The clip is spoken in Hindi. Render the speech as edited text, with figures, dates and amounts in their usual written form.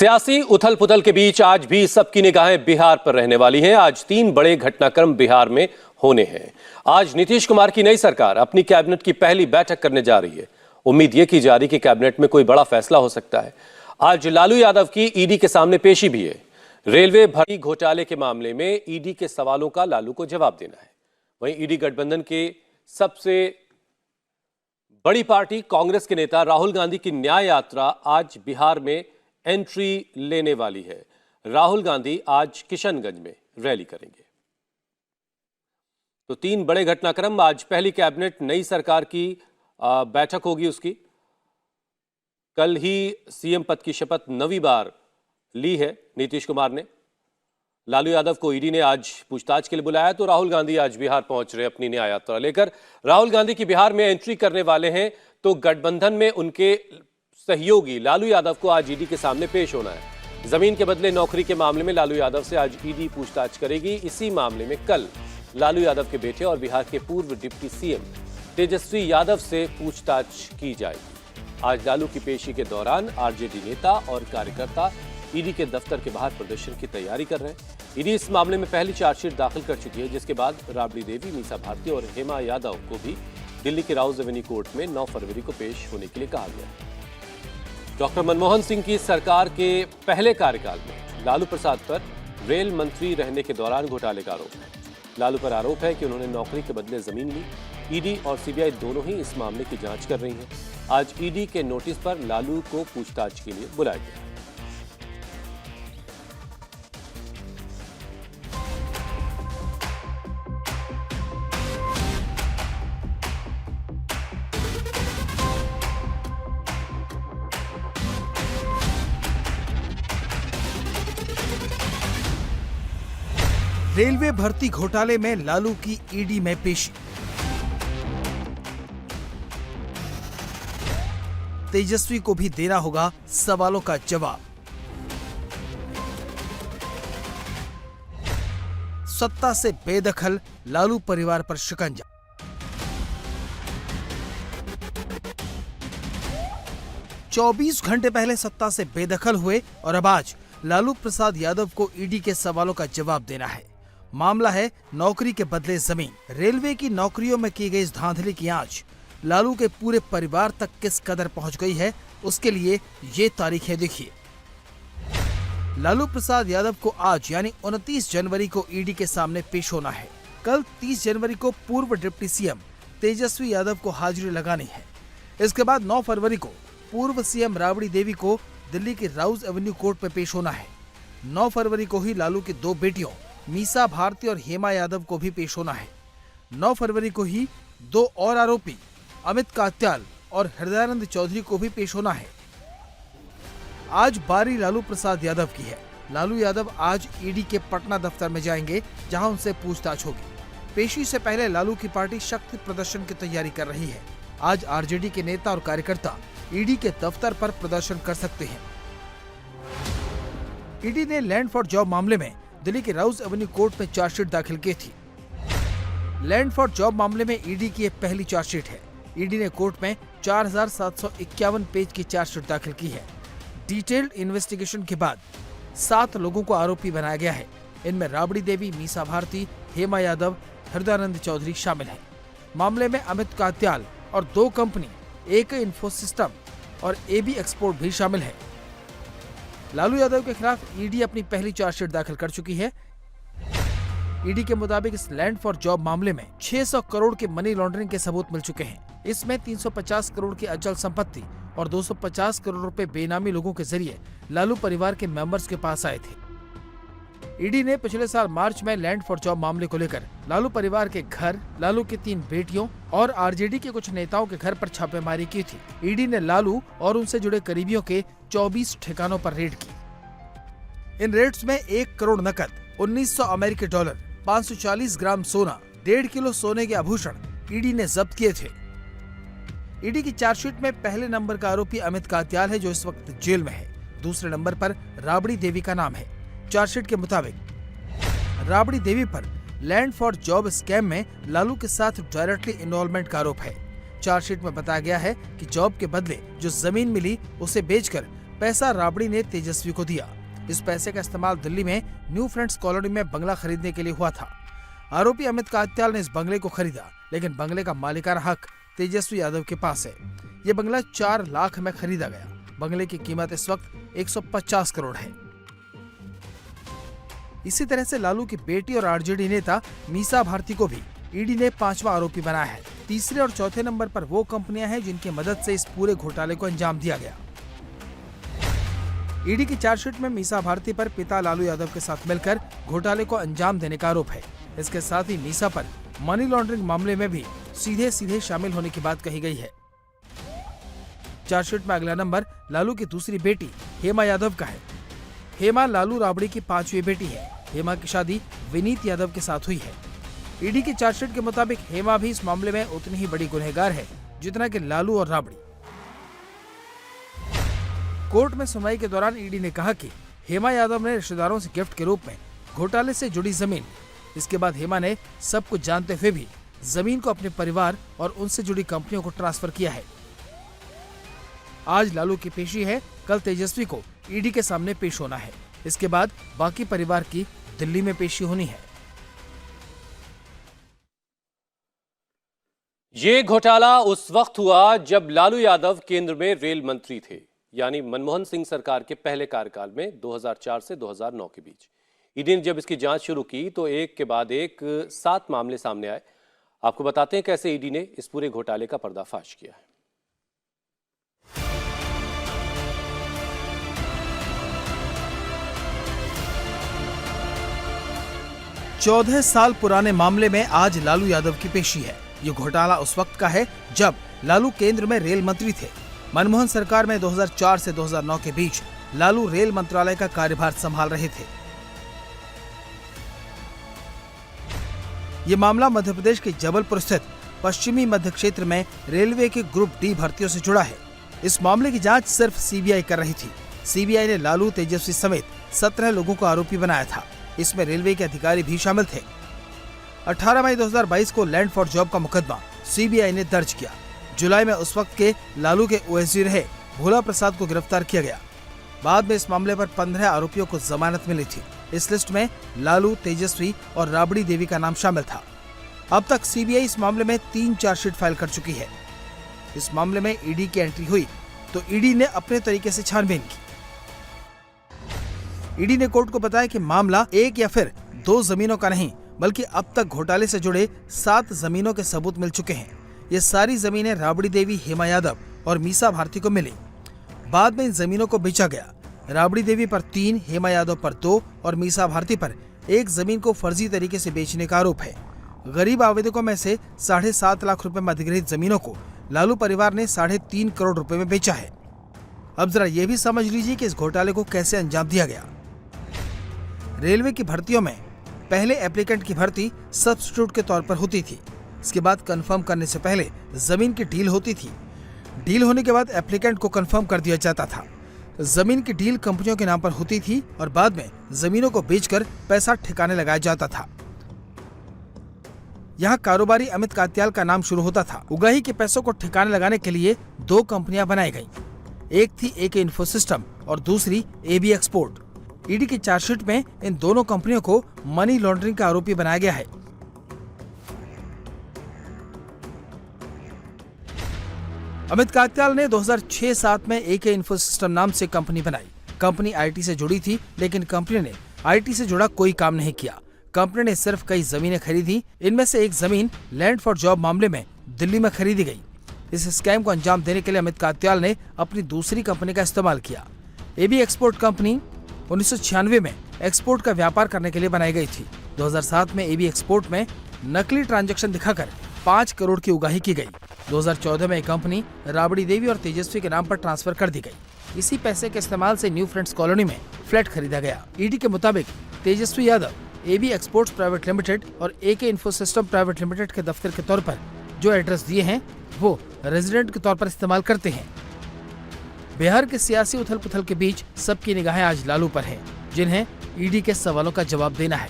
सियासी उथल पुथल के बीच आज भी सबकी निगाहें बिहार पर रहने वाली हैं। आज 3 बड़े घटनाक्रम बिहार में होने हैं। आज नीतीश कुमार की नई सरकार अपनी कैबिनेट की पहली बैठक करने जा रही है। उम्मीद यह की जा रही कि कैबिनेट में कोई बड़ा फैसला हो सकता है। आज लालू यादव की ईडी के सामने पेशी भी है। रेलवे भर्ती घोटाले के मामले में ईडी के सवालों का लालू को जवाब देना है। वहीं ईडी गठबंधन के सबसे बड़ी पार्टी कांग्रेस के नेता राहुल गांधी की न्याय यात्रा आज बिहार में एंट्री लेने वाली है। राहुल गांधी आज किशनगंज में रैली करेंगे। तो 3 बड़े घटनाक्रम। आज पहली कैबिनेट नई सरकार की बैठक होगी उसकी। कल ही सीएम पद की शपथ 9वीं बार ली है नीतीश कुमार ने। लालू यादव को ईडी ने आज पूछताछ के लिए बुलाया, तो राहुल गांधी आज बिहार पहुंच रहे अपनी न्याय यात्रा लेकर। राहुल गांधी की बिहार में एंट्री करने वाले हैं, तो गठबंधन में उनके सहयोगी लालू यादव को आज ईडी के सामने पेश होना है। जमीन के बदले नौकरी के मामले में लालू यादव से आज ईडी पूछताछ करेगी। इसी मामले में कल लालू यादव के बेटे और बिहार के पूर्व डिप्टी सीएम तेजस्वी यादव से पूछताछ की जाएगी। आज लालू की पेशी के दौरान आरजेडी नेता और कार्यकर्ता ईडी के दफ्तर के बाहर प्रदर्शन की तैयारी कर रहे हैं। ईडी इस मामले में पहली चार्जशीट दाखिल कर चुकी है, जिसके बाद राबड़ी देवी, मीसा भारती और हेमा यादव को भी दिल्ली के राउज एवेन्यू कोर्ट में 9 फरवरी को पेश होने के लिए कहा गया है। डॉक्टर मनमोहन सिंह की सरकार के पहले कार्यकाल में लालू प्रसाद पर रेल मंत्री रहने के दौरान घोटाले का आरोप है। लालू पर आरोप है कि उन्होंने नौकरी के बदले जमीन ली। ईडी और सीबीआई दोनों ही इस मामले की जांच कर रही हैं। आज ईडी के नोटिस पर लालू को पूछताछ के लिए बुलाया गया। रेलवे भर्ती घोटाले में लालू की ईडी में पेशी। तेजस्वी को भी देना होगा सवालों का जवाब। सत्ता से बेदखल लालू परिवार पर शिकंजा। चौबीस घंटे पहले सत्ता से बेदखल हुए और अब आज लालू प्रसाद यादव को ईडी के सवालों का जवाब देना है। मामला है नौकरी के बदले जमीन। रेलवे की नौकरियों में की गई इस धांधली की आंच लालू के पूरे परिवार तक किस कदर पहुंच गई है, उसके लिए ये तारीखें देखिए। लालू प्रसाद यादव को आज यानी 29 जनवरी को ईडी के सामने पेश होना है। कल 30 जनवरी को पूर्व डिप्टी सीएम तेजस्वी यादव को हाजिरी लगानी है। इसके बाद 9 फरवरी को पूर्व सीएम राबड़ी देवी को दिल्ली के राउज एवेन्यू कोर्ट में पेश होना है। 9 फरवरी को ही लालू की 2 बेटियों मीसा भारती और हेमा यादव को भी पेश होना है। 9 फरवरी को ही 2 और आरोपी अमित कात्याल और हृदयानंद चौधरी को भी पेश होना है। आज बारी लालू प्रसाद यादव की है। लालू यादव आज ईडी के पटना दफ्तर में जाएंगे, जहां उनसे पूछताछ होगी। पेशी से पहले लालू की पार्टी शक्ति प्रदर्शन की तैयारी कर रही है। आज आरजेडी के नेता और कार्यकर्ता ईडी के दफ्तर पर प्रदर्शन कर सकते हैं। ईडी ने लैंड फॉर जॉब मामले में दिल्ली के राउज एवेन्यू कोर्ट में चार्जशीट दाखिल की थी। लैंड फॉर जॉब मामले में ईडी की पहली चार्जशीट है। ईडी ने कोर्ट में 4751 पेज की चार्जशीट दाखिल की है। डिटेल्ड इन्वेस्टिगेशन के बाद 7 लोगों को आरोपी बनाया गया है। इनमें राबड़ी देवी, मीसा भारती, हेमा यादव, हृदयानंद चौधरी शामिल हैं। मामले में अमित कात्याल और 2 कंपनी एक इन्फोसिस्टम और एबी एक्सपोर्ट भी शामिल है। लालू यादव के खिलाफ ईडी अपनी पहली चार्जशीट दाखिल कर चुकी है। ईडी के मुताबिक इस लैंड फॉर जॉब मामले में 600 करोड़ के मनी लॉन्ड्रिंग के सबूत मिल चुके हैं। इसमें 350 करोड़ की अचल संपत्ति और 250 करोड़ रुपए बेनामी लोगों के जरिए लालू परिवार के मेंबर्स के पास आए थे। ईडी ने पिछले साल मार्च में लैंड फॉर जॉब मामले को लेकर लालू परिवार के घर, लालू की 3 बेटियों और आरजेडी के कुछ नेताओं के घर पर छापेमारी की थी। ईडी ने लालू और उनसे जुड़े करीबियों के 24 ठिकानों पर रेड की। इन रेड्स में 1 करोड़ नकद, 1900 अमेरिकी डॉलर, 540 ग्राम सोना, 1.5 किलो सोने के आभूषण ईडी ने जब्त किए थे। ईडी की चार्जशीट में पहले नंबर का आरोपी अमित कात्याल है, जो इस वक्त जेल में है। दूसरे नंबर पर राबड़ी देवी का नाम है। चार्जशीट के मुताबिक राबड़ी देवी पर लैंड फॉर जॉब स्कैम में लालू के साथ डायरेक्टली इन्वॉल्वमेंट का आरोप है। चार्जशीट में बताया गया है कि जॉब के बदले जो जमीन मिली उसे बेचकर पैसा राबड़ी ने तेजस्वी को दिया। इस पैसे का इस्तेमाल दिल्ली में न्यू फ्रेंड्स कॉलोनी में बंगला खरीदने के लिए हुआ था। आरोपी अमित कात्याल ने इस बंगले को खरीदा, लेकिन बंगले का मालिकाना हक तेजस्वी यादव के पास है। ये बंगला 4 लाख में खरीदा गया। बंगले की कीमत इस वक्त 150 करोड़ है। इसी तरह से लालू की बेटी और आरजेडी नेता मीसा भारती को भी ईडी ने 5वां आरोपी बनाया है। तीसरे और चौथे नंबर पर वो कंपनियां हैं जिनकी मदद से इस पूरे घोटाले को अंजाम दिया गया। ईडी की चार्जशीट में मीसा भारती पर पिता लालू यादव के साथ मिलकर घोटाले को अंजाम देने का आरोप है। इसके साथ ही मीसा पर मनी लॉन्ड्रिंग मामले में भी सीधे शामिल होने की बात कही गई है। चार्जशीट में अगला नंबर लालू की दूसरी बेटी हेमा यादव का है। हेमा लालू राबड़ी की 5वीं बेटी है। हेमा की शादी विनीत यादव के साथ हुई है। ईडी की चार्जशीट के मुताबिक हेमा भी इस मामले में उतनी ही बड़ी गुनहगार है जितना कि लालू और राबड़ी। कोर्ट में सुनवाई के दौरान ईडी ने कहा कि हेमा यादव ने रिश्तेदारों से गिफ्ट के रूप में घोटाले से जुड़ी जमीन। इसके बाद हेमा ने सब कुछ जानते हुए भी जमीन को अपने परिवार और उनसे जुड़ी कंपनियों को ट्रांसफर किया है। आज लालू की पेशी है, कल तेजस्वी को ईडी के सामने पेश होना है। इसके बाद बाकी परिवार की दिल्ली में पेशी होनी है। ये घोटाला उस वक्त हुआ जब लालू यादव केंद्र में रेल मंत्री थे, यानी मनमोहन सिंह सरकार के पहले कार्यकाल में 2004 से 2009 के बीच। ईडी ने जब इसकी जांच शुरू की तो एक के बाद एक 7 मामले सामने आए। आपको बताते हैं कैसे ईडी ने इस पूरे घोटाले का पर्दाफाश किया है। 14 साल पुराने मामले में आज लालू यादव की पेशी है। ये घोटाला उस वक्त का है जब लालू केंद्र में रेल मंत्री थे। मनमोहन सरकार में 2004 से 2009 के बीच लालू रेल मंत्रालय का कार्यभार संभाल रहे थे। ये मामला मध्य प्रदेश के जबलपुर स्थित पश्चिमी मध्य क्षेत्र में रेलवे के ग्रुप डी भर्तियों से जुड़ा है। इस मामले की जांच सिर्फ सीबीआई कर रही थी। सीबीआई ने लालू, तेजस्वी समेत 17 लोगों को आरोपी बनाया था। इसमें रेलवे के अधिकारी भी शामिल थे। 18 मई 2022 को लैंड फॉर जॉब का मुकदमा सीबीआई ने दर्ज किया। जुलाई में उस वक्त के लालू के ओएसडी रहे भोला प्रसाद को गिरफ्तार किया गया। बाद में इस मामले पर 15 आरोपियों को जमानत मिली थी। इस लिस्ट में लालू, तेजस्वी और राबड़ी देवी का नाम शामिल था। अब तक सीबीआई इस मामले में 3 चार्जशीट फाइल कर चुकी है। इस मामले में ईडी की एंट्री हुई तो ईडी ने अपने तरीके से छानबीन की। ईडी ने कोर्ट को बताया कि मामला एक या फिर 2 जमीनों का नहीं, बल्कि अब तक घोटाले से जुड़े 7 जमीनों के सबूत मिल चुके हैं। ये सारी जमीनें राबड़ी देवी, हेमा यादव और मीसा भारती को मिली। बाद में इन जमीनों को बेचा गया। राबड़ी देवी पर 3, हेमा यादव पर 2 और मीसा भारती पर 1 जमीन को फर्जी तरीके से बेचने का आरोप है। गरीब आवेदकों में से 7.5 लाख रुपए में अधिग्रहित जमीनों को लालू परिवार ने 3.5 करोड़ रुपए में बेचा है। अब जरा ये भी समझ लीजिए कि इस घोटाले को कैसे अंजाम दिया गया। रेलवे की भर्तियों में पहले एप्लीकेंट की भर्ती सब्स्टिट्यूट के तौर पर होती थी। इसके बाद कंफर्म करने से पहले जमीन की डील होती थी। डील होने के बाद एप्लीकेंट को कंफर्म कर दिया जाता था। जमीन की डील कंपनियों के नाम पर होती थी और बाद में जमीनों को बेचकर पैसा ठिकाने लगाया जाता था। यहाँ कारोबारी अमित कात्याल का नाम शुरू होता था। उगाही के पैसों को ठिकाने लगाने के लिए 2 कंपनियां बनाई गईं। एक थी एके इन्फोसिस्टम और दूसरी एबी एक्सपोर्ट। ईडी की चार्जशीट में इन दोनों कंपनियों को मनी लॉन्ड्रिंग का आरोपी बनाया गया है। अमित कात्याल ने 2006-07 में एके इन्फोसिस्टम नाम से कंपनी बनाई। कंपनी आईटी से जुड़ी थी, लेकिन कंपनी ने आईटी से जुड़ा कोई काम नहीं किया। कंपनी ने सिर्फ कई जमीनें खरीदी। इनमें से एक जमीन लैंड फॉर जॉब मामले में दिल्ली में खरीदी गई। इस स्कैम को अंजाम देने के लिए अमित कात्याल ने अपनी दूसरी कंपनी का इस्तेमाल किया। एबी एक्सपोर्ट कंपनी 1996 में एक्सपोर्ट का व्यापार करने के लिए बनाई गई थी। 2007 में एबी एक्सपोर्ट में नकली ट्रांजैक्शन दिखाकर 5 करोड़ की उगाही की गई। 2014 में कंपनी राबड़ी देवी और तेजस्वी के नाम पर ट्रांसफर कर दी गई। इसी पैसे के इस्तेमाल से न्यू फ्रेंड्स कॉलोनी में फ्लैट खरीदा गया। ईडी के मुताबिक Tejashwi Yadav AB Exports Private Limited और एके इन्फोसिस्टम प्राइवेट लिमिटेड के दफ्तर के तौर पर जो एड्रेस दिए हैं वो रेजिडेंट के तौर पर इस्तेमाल करते हैं। बिहार के सियासी उथल पुथल के बीच सबकी निगाहें आज लालू पर हैं, जिन्हें ईडी के सवालों का जवाब देना है।